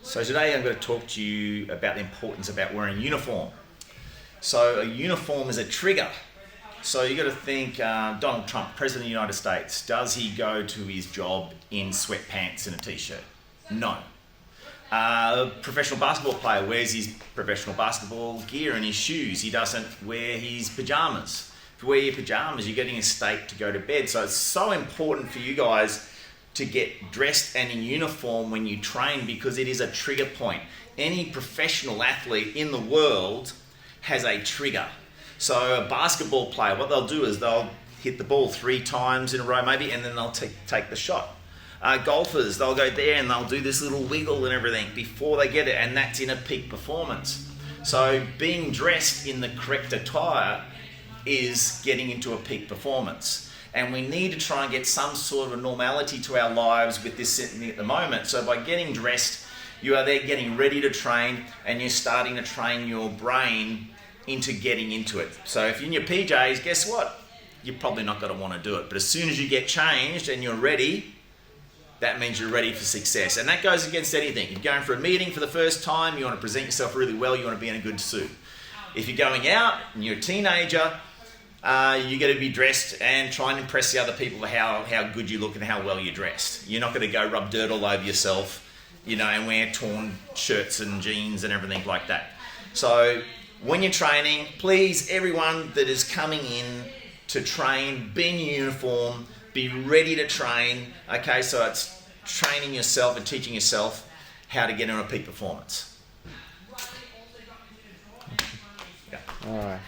So today I'm going to talk to you about the importance about wearing a uniform. So a uniform is a trigger. So you got to think Donald Trump, President of the United States, does he go to his job in sweatpants and a t-shirt? No. A professional basketball player wears his professional basketball gear and his shoes. He doesn't wear his pajamas. If you wear your pajamas, you're getting a state to go to bed. So it's so important for you guys to get dressed and in uniform when you train, because it is a trigger point. Any professional athlete in the world has a trigger. So a basketball player, what they'll do is they'll hit the ball 3 times in a row maybe, and then they'll take the shot. Golfers, they'll go there and they'll do this little wiggle and everything before they get it, and that's in a peak performance. So being dressed in the correct attire is getting into a peak performance. And we need to try and get some sort of normality to our lives with this sitting at the moment. So by getting dressed, you are there getting ready to train, and you're starting to train your brain into getting into it. So if you're in your PJs, guess what? You're probably not going to want to do it. But as soon as you get changed and you're ready, that means you're ready for success. And that goes against anything. You're going for a meeting for the first time, you want to present yourself really well, you want to be in a good suit. If you're going out and you're a teenager, you got to be dressed and try and impress the other people how good you look and how well you're dressed. You're not going to go rub dirt all over yourself, and wear torn shirts and jeans and everything like that. So when you're training, please, everyone that is coming in to train, be in uniform, be ready to train. Okay, so it's training yourself and teaching yourself how to get in a peak performance. Yeah. All right.